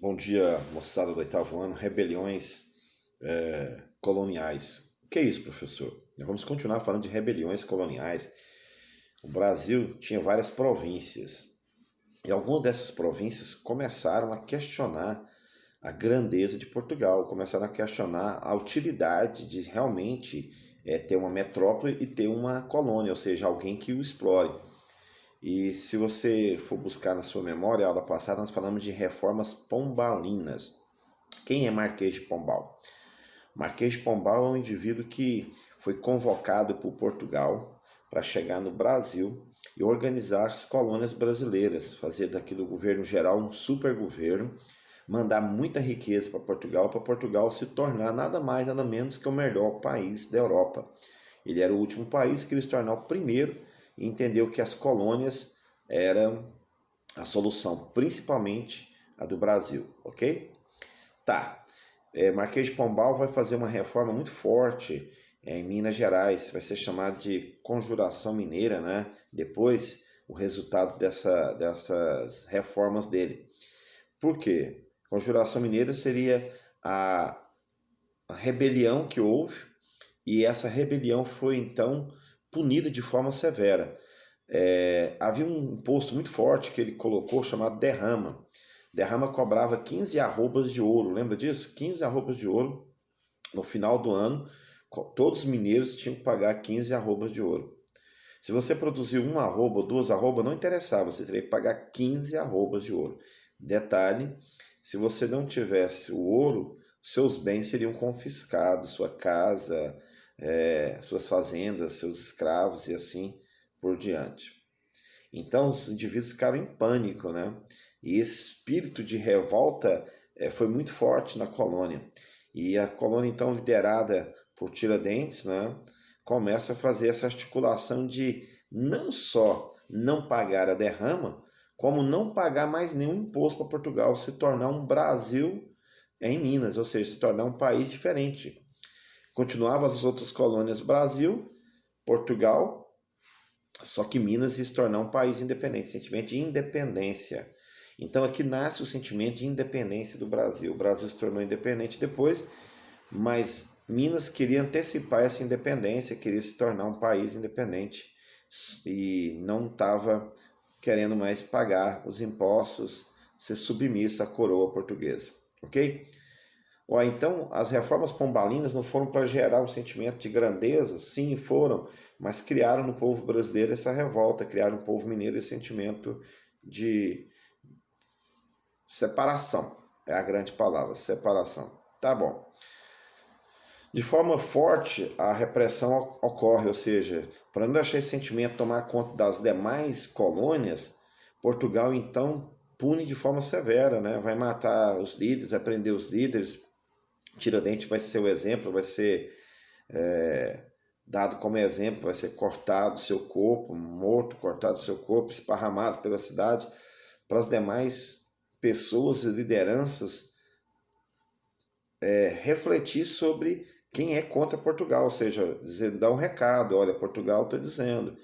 Bom dia, moçada do oitavo ano. Rebeliões coloniais. O que é isso, professor? Nós vamos continuar falando de rebeliões coloniais. O Brasil tinha várias províncias e algumas dessas províncias começaram a questionar a grandeza de Portugal, começaram a questionar a utilidade de realmente ter uma metrópole e ter uma colônia, ou seja, alguém que o explore. E se você for buscar na sua memória, a aula passada nós falamos de reformas pombalinas. Quem é Marquês de Pombal? Marquês de Pombal é um indivíduo que foi convocado por Portugal para chegar no Brasil e organizar as colônias brasileiras, fazer daqui do governo geral um super governo, mandar muita riqueza para Portugal se tornar nada mais nada menos que o melhor país da Europa. Ele era o último país que ele se tornou o primeiro e entendeu que as colônias eram a solução, principalmente a do Brasil, ok? Tá. Marquês de Pombal vai fazer uma reforma muito forte em Minas Gerais, vai ser chamado de Conjuração Mineira, né? Depois, o resultado dessas reformas dele. Por quê? Conjuração Mineira seria a rebelião que houve, e essa rebelião foi então punida de forma severa. Havia um imposto muito forte que ele colocou chamado derrama. Derrama cobrava 15 arrobas de ouro, lembra disso? 15 arrobas de ouro no final do ano, todos os mineiros tinham que pagar 15 arrobas de ouro. Se você produziu uma arroba ou duas arrobas, não interessava, você teria que pagar 15 arrobas de ouro. Detalhe, se você não tivesse o ouro, seus bens seriam confiscados, sua casa, suas fazendas, seus escravos e assim por diante. Então os indivíduos ficaram em pânico, né? E esse espírito de revolta foi muito forte na colônia. E a colônia, então, liderada por Tiradentes, né, começa a fazer essa articulação de não só não pagar a derrama, como não pagar mais nenhum imposto para Portugal, se tornar um Brasil em Minas, ou seja, se tornar um país diferente. Continuavam as outras colônias Brasil, Portugal, só que Minas ia se tornar um país independente, sentimento de independência. Então aqui nasce o sentimento de independência do Brasil. O Brasil se tornou independente depois, mas Minas queria antecipar essa independência, queria se tornar um país independente e não estava querendo mais pagar os impostos, ser submissa à coroa portuguesa, ok? Então, as reformas pombalinas não foram para gerar um sentimento de grandeza? Sim, foram, mas criaram no povo brasileiro essa revolta, criaram no povo mineiro esse sentimento de separação. É a grande palavra, separação. Tá bom. De forma forte, a repressão ocorre, ou seja, para não deixar esse sentimento tomar conta das demais colônias, Portugal então pune de forma severa, né? Vai matar os líderes, vai prender os líderes. Tiradentes vai ser o exemplo, vai ser dado como exemplo, vai ser cortado seu corpo, morto, cortado seu corpo, esparramado pela cidade, para as demais pessoas e lideranças refletir sobre quem é contra Portugal, ou seja, dar um recado, olha, Portugal está dizendo,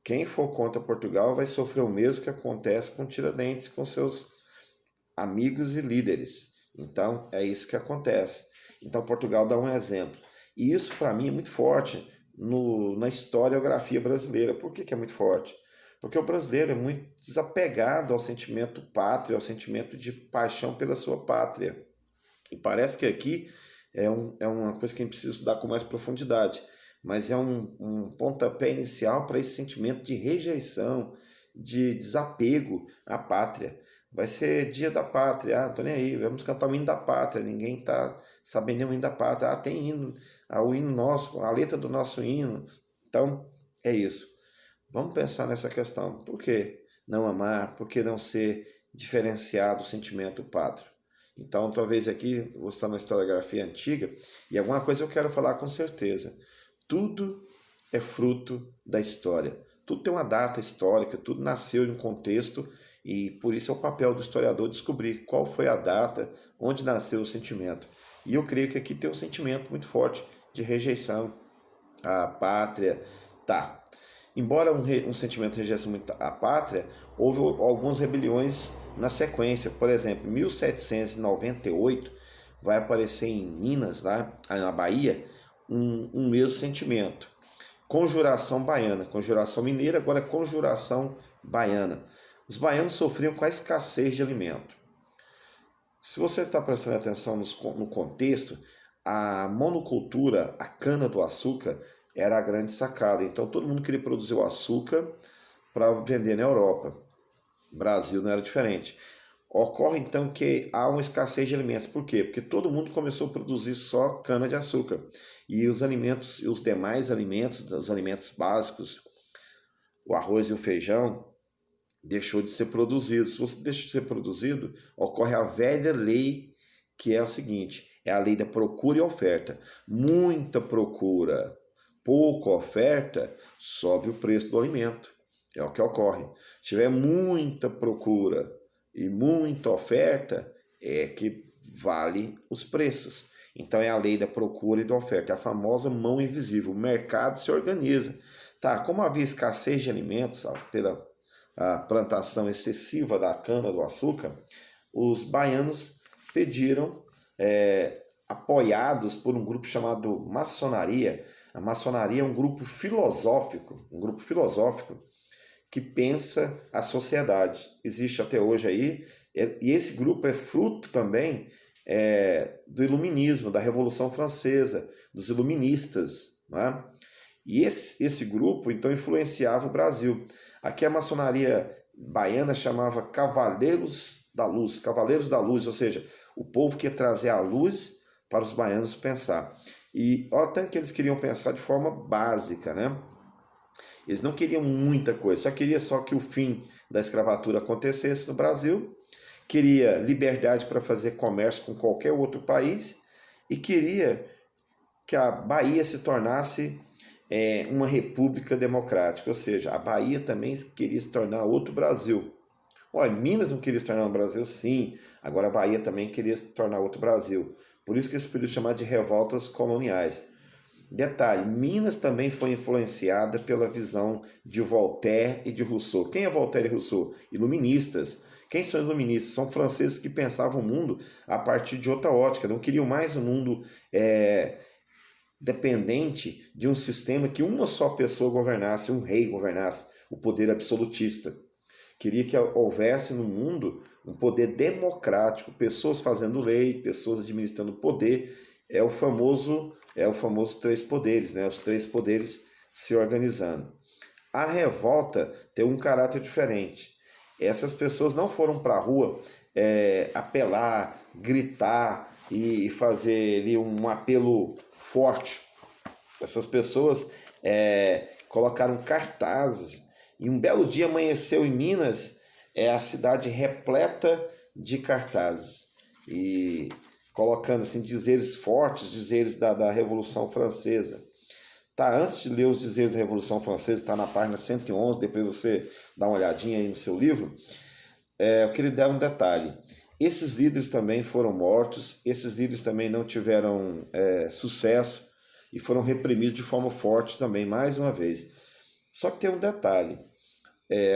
quem for contra Portugal vai sofrer o mesmo que acontece com Tiradentes, com seus amigos e líderes. Então, é isso que acontece. Então, Portugal dá um exemplo. E isso, para mim, é muito forte na historiografia brasileira. Por que é muito forte? Porque o brasileiro é muito desapegado ao sentimento pátrio, ao sentimento de paixão pela sua pátria. E parece que aqui é uma coisa que a gente precisa estudar com mais profundidade, mas é um pontapé inicial para esse sentimento de rejeição, de desapego à pátria. Vai ser dia da pátria, tô nem aí, vamos cantar o hino da pátria, ninguém tá sabendo nem o hino da pátria, tem hino, o hino nosso, a letra do nosso hino. Então, é isso. Vamos pensar nessa questão. Por que não amar? Por que não ser diferenciado o sentimento pátrio? Então, talvez aqui, vou estar na historiografia antiga, e alguma coisa eu quero falar com certeza. Tudo é fruto da história. Tudo tem uma data histórica, tudo nasceu em um contexto, e por isso é o papel do historiador descobrir qual foi a data, onde nasceu o sentimento. E eu creio que aqui tem um sentimento muito forte de rejeição à pátria. Tá. Embora um sentimento de rejeição muito à pátria, houve algumas rebeliões na sequência. Por exemplo, em 1798 vai aparecer em Minas, lá na Bahia, um mesmo sentimento. Conjuração baiana, conjuração mineira, agora conjuração baiana. Os baianos sofriam com a escassez de alimento. Se você está prestando atenção no contexto, a monocultura, a cana-do-açúcar, era a grande sacada. Então todo mundo queria produzir o açúcar para vender na Europa. O Brasil não era diferente. Ocorre então que há uma escassez de alimentos. Por quê? Porque todo mundo começou a produzir só cana-de-açúcar. E os alimentos, os demais alimentos, os alimentos básicos, o arroz e o feijão, deixou de ser produzido. Se você deixa de ser produzido, ocorre a velha lei, que é o seguinte, é a lei da procura e oferta. Muita procura, pouca oferta, sobe o preço do alimento. É o que ocorre. Se tiver muita procura e muita oferta, é que vale os preços. Então é a lei da procura e da oferta, é a famosa mão invisível. O mercado se organiza. Tá, como havia escassez de alimentos pela plantação excessiva da cana-do-açúcar, os baianos pediram, apoiados por um grupo chamado maçonaria. A maçonaria é um grupo filosófico que pensa a sociedade. Existe até hoje aí, e esse grupo é fruto também do iluminismo, da Revolução Francesa, dos iluministas, né? E esse grupo, então, influenciava o Brasil. Aqui a maçonaria baiana chamava Cavaleiros da Luz, ou seja, o povo que ia trazer a luz para os baianos pensar. E até que eles queriam pensar de forma básica, né? Eles não queriam muita coisa, só que o fim da escravatura acontecesse no Brasil, queria liberdade para fazer comércio com qualquer outro país e queria que a Bahia se tornasse uma república democrática, ou seja, a Bahia também queria se tornar outro Brasil. Olha, Minas não queria se tornar um Brasil, sim, agora a Bahia também queria se tornar outro Brasil. Por isso que esse período é chamado de revoltas coloniais. Detalhe, Minas também foi influenciada pela visão de Voltaire e de Rousseau. Quem é Voltaire e Rousseau? Iluministas. Quem são iluministas? São franceses que pensavam o mundo a partir de outra ótica, não queriam mais um mundo dependente de um sistema que uma só pessoa governasse, um rei governasse, o poder absolutista. Queria que houvesse no mundo um poder democrático, pessoas fazendo lei, pessoas administrando poder. É o famoso três poderes, né? Os três poderes se organizando. A revolta tem um caráter diferente. Essas pessoas não foram para a rua apelar, gritar e fazer ali um apelo forte. Essas pessoas colocaram cartazes e um belo dia amanheceu em Minas a cidade repleta de cartazes e colocando assim dizeres fortes, dizeres da Revolução Francesa. Tá, antes de ler os dizeres da Revolução Francesa, está na página 111, depois você dá uma olhadinha aí no seu livro. Eu queria dar um detalhe. Esses líderes também foram mortos, esses líderes também não tiveram sucesso e foram reprimidos de forma forte também, mais uma vez. Só que tem um detalhe,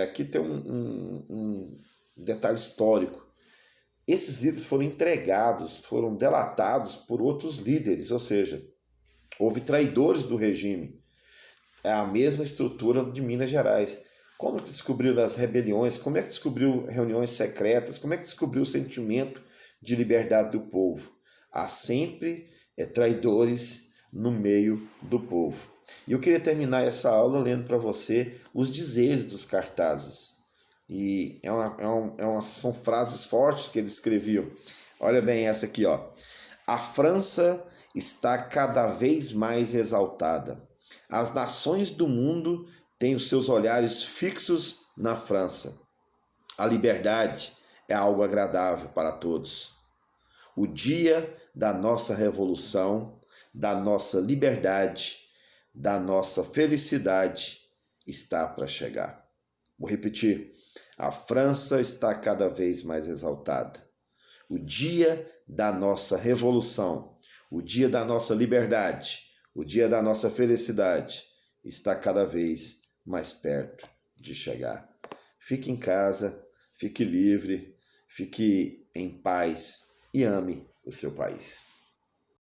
aqui tem um detalhe histórico. Esses líderes foram entregados, foram delatados por outros líderes, ou seja, houve traidores do regime. É a mesma estrutura de Minas Gerais. Como que descobriu as rebeliões? Como é que descobriu reuniões secretas? Como é que descobriu o sentimento de liberdade do povo? Há sempre traidores no meio do povo. E eu queria terminar essa aula lendo para você os dizeres dos cartazes. E são frases fortes que eles escreviam. Olha bem essa aqui, ó. A França está cada vez mais exaltada. As nações do mundo têm os seus olhares fixos na França. A liberdade é algo agradável para todos. O dia da nossa revolução, da nossa liberdade, da nossa felicidade está para chegar. Vou repetir. A França está cada vez mais exaltada. O dia da nossa revolução, o dia da nossa liberdade, o dia da nossa felicidade está cada vez mais perto de chegar. Fique em casa, fique livre, fique em paz e ame o seu país.